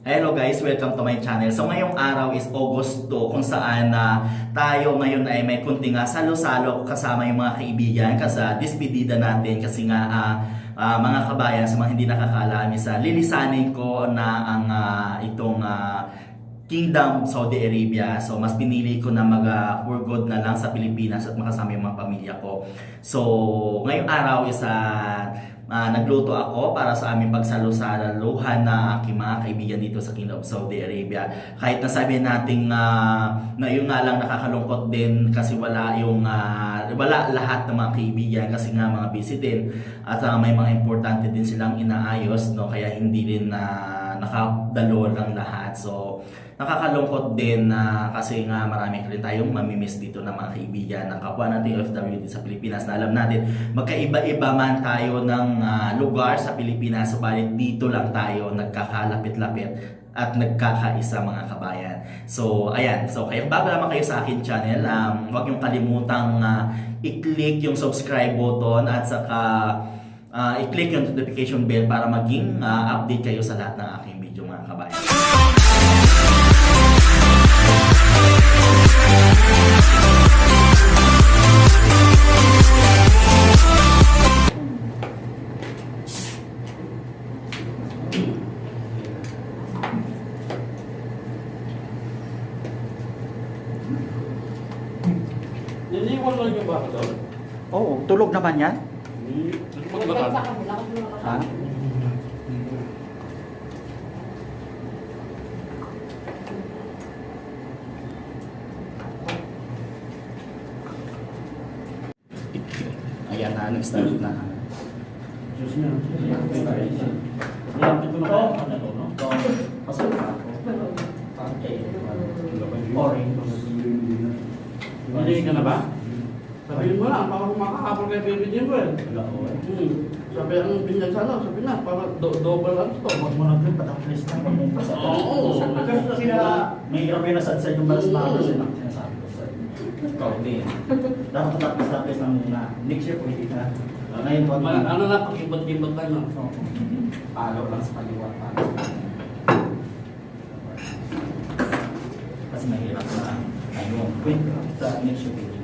Hello guys, welcome to my channel. So ngayong araw is August 2 kung saan tayo ngayon ay may kunting salo-salo kasama yung mga kaibigan kasi despedida natin kasi nga mga kabayan sa mga hindi nakakaalam is lilisanin ko na ang itong Kingdom of Saudi Arabia. So mas pinili ko na mag-for good na lang sa Pilipinas at makasama yung mga pamilya ko. So ngayong araw is nagluto ako para sa aming pagsalo-saluhan na aking mga kaibigan dito sa Kingdom of Saudi Arabia. Kahit nasabi natin na yun nga lang nakakalungkot din kasi wala lahat ng mga kaibigan kasi nga mga busy din at may mga importante din silang inaayos, no, kaya hindi rin nakadalo lang lahat. So nakakalungkot din kasi nga marami rin tayong mamimiss dito ng mga kaibigan ng kapwa natin OFW sa Pilipinas na alam natin magkaiba-iba man tayo ng lugar sa Pilipinas, subalit dito lang tayo nagkakalapit-lapit at nagkakaisa mga kabayan. So ayan, so kaya bago naman kayo sa akin channel, huwag niyong kalimutang i-click yung subscribe button at saka i-click yung notification bell para maging update kayo sa lahat ng aking video mga kabayan. Niliwan lang yung baka doon? Oo, tulog naman yan. Maglakad. Ha? Ayan na, nag-start na. Diyos niya. Nilapit ko na kaya ako na to, no? Pasok na ako. Hindi ka na ba? Sabihin mo lang, para makakapal kay Baby Jimwell. Sabi ang binyag sana, sabi na, para double lang ito. Huwag mo nag-clip at ang list na mag-mumpas. Oo. Kasi may may nasad-sad yung balas na sinasabi ko sa'yo. Ikaw din. Dapat tapos lang muna. Next year pwede ka. Ngayon po. Ano na, pag-ibot-ibot lang lang. Palo lang sa kaliwa. Kasi mahirap na. Ayun. Wait, sa next year pwede.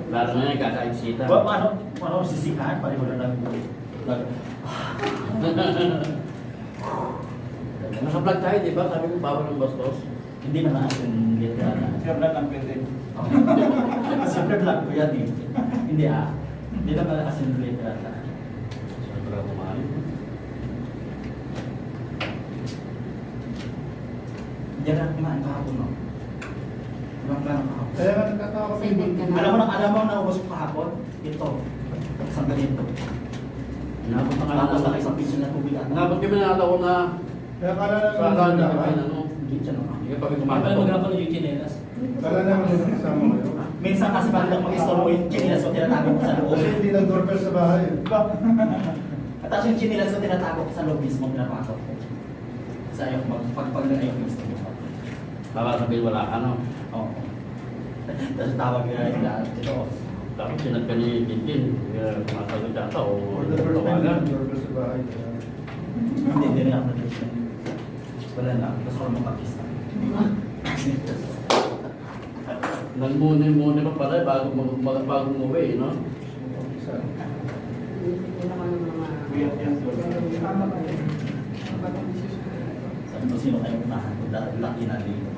Lalo na yung kakaibsita. Paano sisihan? Pari mo na Naka-vlog tayo, di ba? Sabi ko, bawal ng bastos. hindi na naasin dito na. Sir, vlog ang pwede. Siyempre vlog ko yan eh. Hindi Hindi na naasin dito na. Siyempre ako mahal. Diyan na kumain kahapon, no? Walang plano kahapon. Kaya nga nagkatawa ko. Alam mo na ubos ko kahapon? Ito. Isang ganito. Inabot na Tapos kami na isang piso na tubig at Inabot kami na ako na Kaya kala sa naman akala kasama. kami ano. Hindi siya naman. Hindi pa kami kumakapon. ng chinelas. Kala naman kasama kayo. Minsan kasi parang mag-istorbo yung chinelas ko tinatago ko sa loob. Kasi hindi nag-doorbell sa bahay. At tapos yung chinelas ko tinatago ko sa loob mismo pinapakot ko. Kasi ayaw ko pag na ayaw ko gusto mo. Baka sabihin wala ka, no? Oo. Tapos tawag nila ito. Tapos sinad ka ni Tintin. Masagot yata o For the first time, tawagan. nag-doorbell sa bahay. Hindi rin ako nag-istorbo. Wala na. Gusto ko mag-pakista. Nagmuni-muni pa pala bago umuwi, no? Isa. Sabi ko sino kayo unahan ko dahil laki na dito.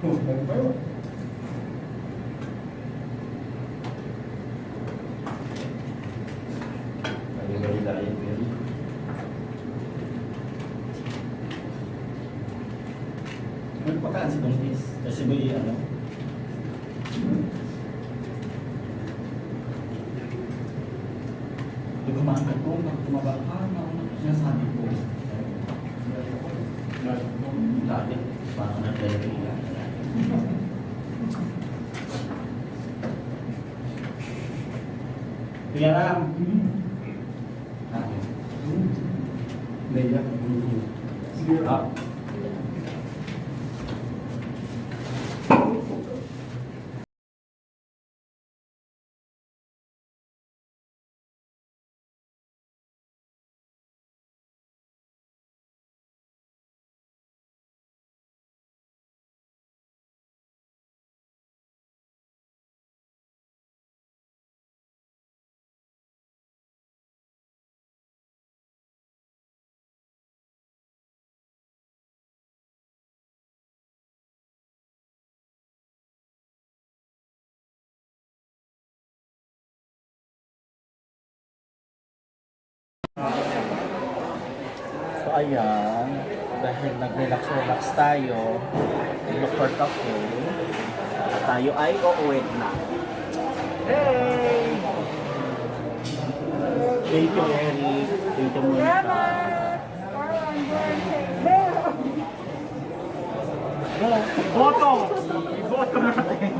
Oh, nagbayo. May pagkaan si Buntis. Kasi may ano. Gumagat ko, tumaba ka, sinasabi ko. Dati, parang nag-delivery yan. Kaya lang. Leia. Ah. So ayan, dahil nag-relax-relax tayo, Dr. Cafe, tayo ay uuwi na. Hey! Thank you, Eric. Thank you, Monica. Boto! Boto natin!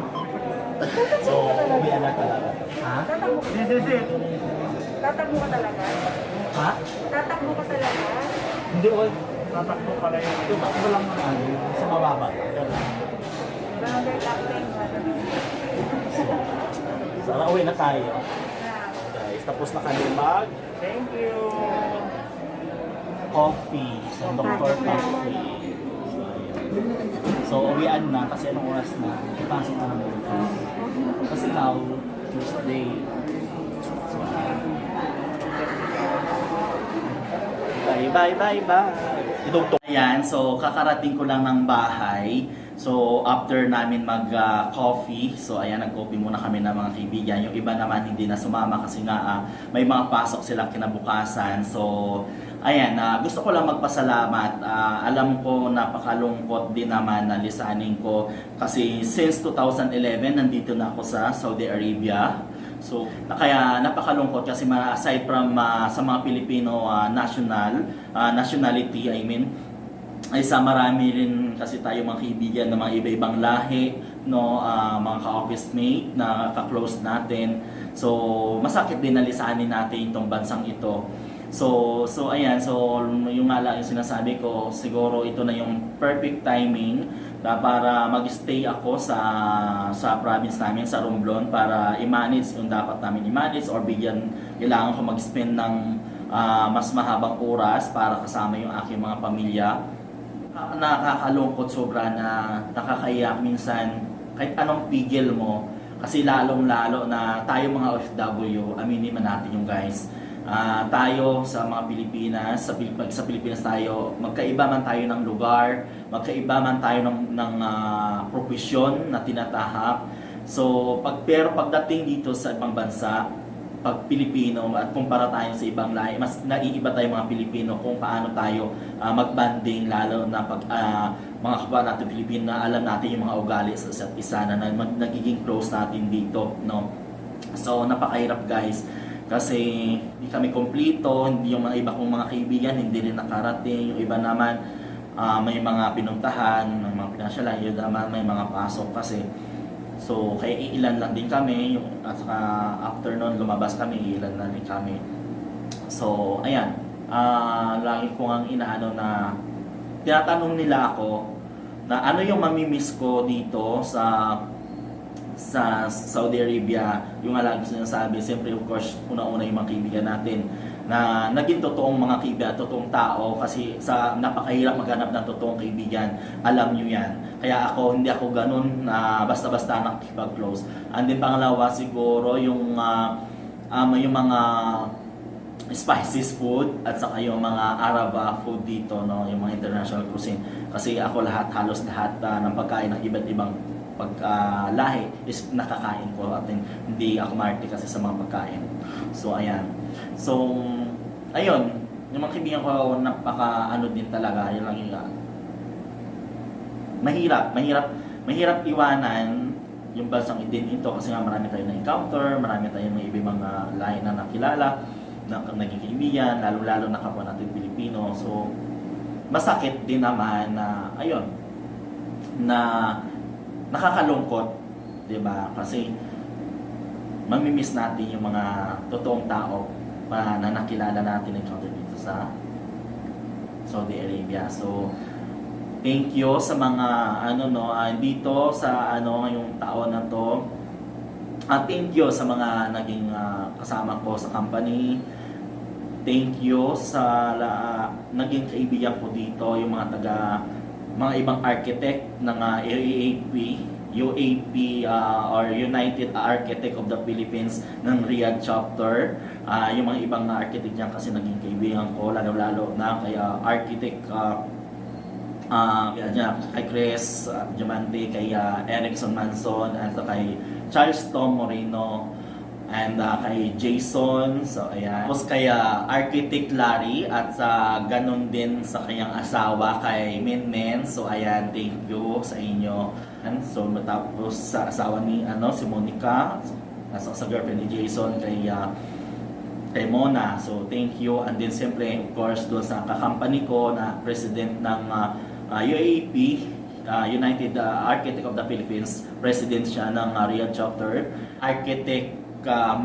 So, uwi na talaga. Ha? This is it. Tatakbo ka talaga? Ha? Tatakbo ka talaga? Hindi ko tatakbo pala yun. Tumakbo lang ng ano, sa mababa. Barangay captain. So, uwi na tayo. Guys, tapos na kami mag. Thank you. Coffee. Sa Dr. Coffee. So, ayun. So, uwian na kasi anong oras na? Ipasok na naman. Kasi now, Tuesday. So, ayun. Bye. Idugtong. Ayan, so kakarating ko lang ng bahay. So after namin mag-coffee, so ayan, nag-coffee muna kami ng mga kaibigan. Yung iba naman hindi na sumama kasi nga may mga pasok silang kinabukasan. So ayan, gusto ko lang magpasalamat. Alam ko napakalungkot din naman na lisanin ko kasi since 2011 nandito na ako sa Saudi Arabia. So, kaya napakalungkot kasi aside from sa mga Pilipino nationality, I mean, ay sa marami rin kasi tayo mga kaibigan ng mga iba-ibang lahi, no, mga ka-office mate na ka-close natin. So, masakit din na lisanin natin itong bansang ito. So ayan, so yung nga lang yung sinasabi ko, siguro ito na yung perfect timing para mag-stay ako sa province namin, sa Romblon, para i-manage yung dapat namin i-manage or kailangan ko mag-spend ng mas mahabang oras para kasama yung aking mga pamilya. Nakakalungkot sobra na nakakaiyak minsan kahit anong pigil mo kasi lalong-lalo na tayo mga OFW, aminin man natin yung guys. Tayo sa mga Pilipinas, sa Pilipinas tayo, magkaiba man tayo ng lugar, magkaiba man tayo ng profesyon na tinatahak. So, pero pagdating dito sa ibang bansa, pag Pilipino at kumpara tayo sa ibang lahi, mas naiiba tayo mga Pilipino kung paano tayo magbanding, lalo na pag mga kapwa natin Pilipino na alam natin yung mga ugali sa isa't isa na nagiging close natin dito, no? So, napakahirap guys. Kasi hindi kami kompleto, hindi yung mga iba kong mga kaibigan, hindi rin nakarating. Yung iba naman, may mga pinuntahan, may mga pinasyalan, yung naman may mga pasok kasi. So, kaya iilan lang din kami. At saka after nun, lumabas kami, iilan lang din kami. So, ayan. Lagi ko ang inaano na, tinatanong nila ako na ano yung mamimiss ko dito sa Saudi Arabia. Yung nga lagi sinasabi, siyempre of course una-una yung mga kaibigan natin na naging totoong mga kaibigan, totoong tao, kasi sa napakahirap maghanap ng totoong kaibigan, alam nyo yan. Kaya hindi ako ganun na basta-basta nakikipag-close. And then pangalawa siguro yung mga spices food at saka yung mga Arab food dito, no, yung mga international cuisine. Kasi ako halos lahat ng pagkain ng iba't ibang lahi is nakakain ko at hindi ako marti kasi sa mga pagkain. So ayan. So ayun, yung mga kaibigan ko napaka din talaga, yun lang yung mahirap iwanan yung bansang din ito kasi nga marami tayong na-encounter, marami tayong may ibang mga lahi na nakilala, na naging kaibigan, lalo-lalo na kapwa natin Pilipino. So masakit din naman na ayun, na nakakalungkot, 'di ba? Kasi mamimiss natin yung mga totoong tao na nakilala natin encounter dito sa Saudi Arabia. So thank you sa mga dito sa ngayong taon na to. At thank you sa mga naging kasama ko sa company. Thank you sa naging kaibigan ko dito, yung mga ibang architect ng UAP or United Architect of the Philippines ng Riyadh chapter. Yung mga ibang architect niyan kasi naging kaibigan ko, lalo-lalo na kay architect kay Chris Diamante, kay Erickson Manson, at kay Charles Tom Moreno. and kay Jason, so ayan. Tapos kay Architect Larry at ganun din sa kanyang asawa kay Minmen. So ayan, thank you sa inyo. And so tapos sa asawa ni si Monica, sa girlfriend ni Jason kay Mona. So thank you. And then siyempre of course doon sa kakampany ko na president ng UAP, United Architect of the Philippines, president siya ng Riyadh chapter. Architect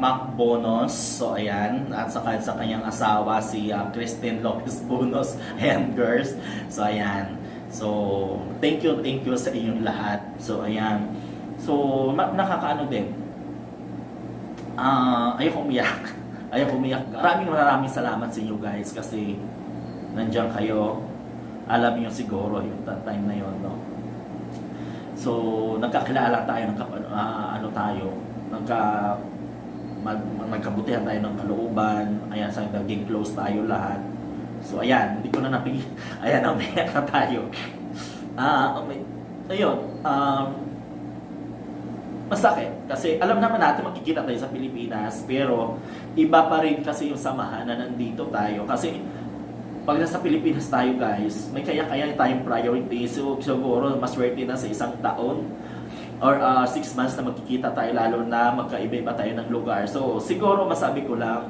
Mac Bonos, so ayan, at saka sa kanyang asawa si Christine Lopez Bonos, ayan girls, so ayan, so thank you sa inyong lahat, so ayan, so nakakaano din, ayoko umiyak, maraming salamat sa inyo guys, kasi nandiyan kayo, alam niyo siguro yung time na yon, no? So nagkakilala tayo, nagkabutihan tayo ng kalooban, ayan, sa naging close tayo lahat. So ayan, hindi ko na napigil, ayan, umiyak na tayo. Ayun, masakit, kasi alam naman natin makikita tayo sa Pilipinas, pero iba pa rin kasi yung samahan na nandito tayo, kasi pag nasa Pilipinas tayo guys, may kaya-kaya tayong priority, so siguro maswerte na sa isang taon or 6 months na magkikita tayo, lalo na magkaiba-iba tayo ng lugar. So siguro masabi ko lang,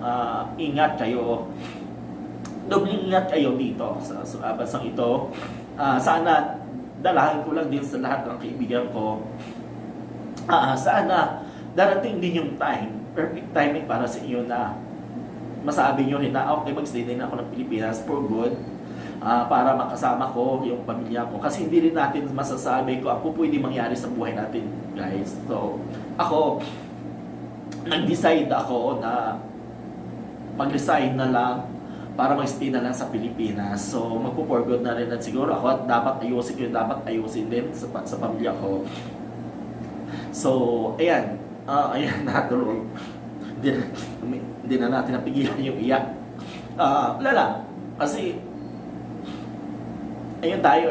ingat kayo, dobling ingat kayo dito sa bansang ito. Sana dalahan ko lang din sa lahat ng kaibigan ko, sana darating din yung time, perfect timing para sa iyo na masabi nyo rin na okay, magstay din ako ng Pilipinas for good, para makasama ko yung pamilya ko, kasi hindi rin natin masasabi kung ano pwede mangyari sa buhay natin guys. So ako, nag-decide ako na mag-resign na lang para mag-stay na lang sa Pilipinas. So magpo-for good na rin, at siguro ako at dapat ayusin din sa pamilya ko. So ayan, natuloy, hindi na natin napigilan yung iyak. Lala, kasi ayun tayo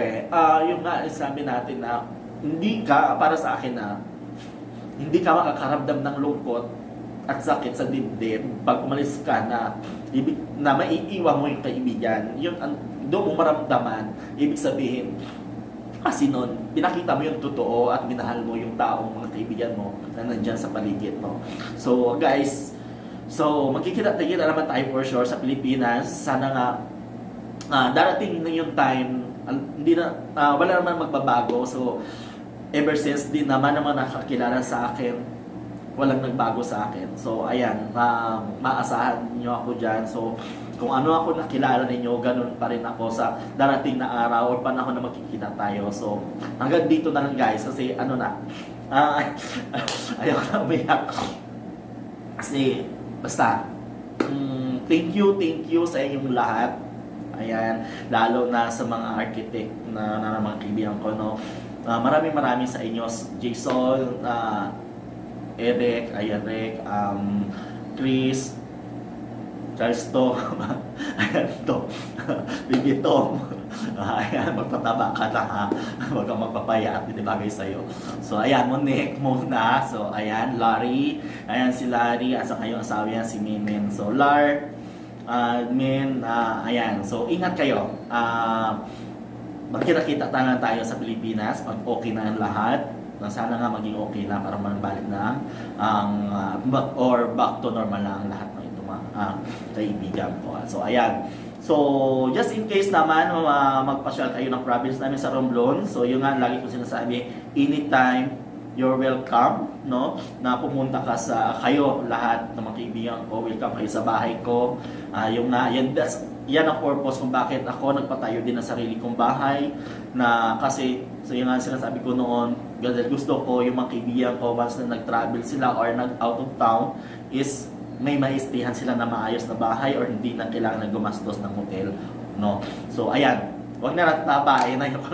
yung nga sabi natin na hindi ka, para sa akin na hindi ka makakaramdam ng lungkot at sakit sa dibdib pag umalis ka, na maiiwan mo yung kaibigan, yun doon mo maramdaman, ibig sabihin kasi nun, pinakita mo yung totoo at minahal mo yung taong mga kaibigan mo na nandyan sa paligid mo. So guys, so magkikita-kita naman tayo for sure sa Pilipinas. Sana nga darating na yung time, wala naman magbabago. So ever since din naman nakakilala sa akin, walang nagbago sa akin. So ayan, maasahan niyo ako dyan. So kung ano ako nakilala ninyo, ganun pa rin ako sa darating na araw o panahon na magkikita tayo. So hanggang dito na lang guys, kasi ayaw na umiyak. Kasi basta, thank you sa inyong lahat. Ayan, lalo na sa mga architect na mga kaibigan ko, no. Maraming sa inyo, Jason, Eric, Chris, Charles to, ayan to, Bibi Tom, ayan, magpataba ka na ha, huwag kang magpapaya at binibagay sa'yo. So ayan, Monique muna, so ayan, Larry, ayan si Larry, at saka yung asawa niya si Mimin. So ayan, so ingat kayo, magkita-kita tayo sa Pilipinas, pag okay na ang lahat, sana nga maging okay na para balik na or back to normal na ang lahat ng ito kaibigan ko. So ayan, so just in case naman magpasyal kayo ng province namin sa Romblon, so yung nga lagi ko sinasabi, anytime you're welcome, no, na pumunta kayo lahat ng mga kaibigan ko, welcome kayo sa bahay ko. Yan ang purpose kung bakit ako nagpatayo din ng sarili kong bahay, na kasi so yung nga sinasabi ko noon, gusto ko yung mga kaibigan ko once na nag-travel sila or nag-out of town is may maistihan sila na maayos na bahay or hindi na kailangan na gumastos ng hotel, no. So ayan, wag na natabain na yung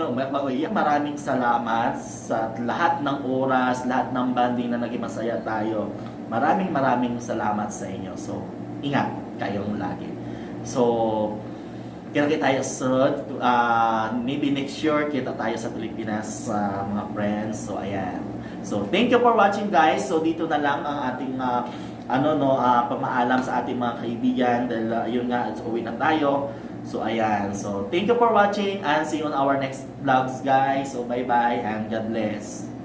maraming salamat sa lahat ng oras, lahat ng banding na naging masaya tayo. Maraming salamat sa inyo. So ingat kayong lagi. So kita tayo sunod, maybe next year kita tayo sa Pilipinas, mga friends. So ayan, so thank you for watching guys. So dito na lang ang ating pamaalam sa ating mga kaibigan dahil yun nga, uwi na tayo. So ayan, so thank you for watching and see you on our next vlogs guys. So bye bye and God bless.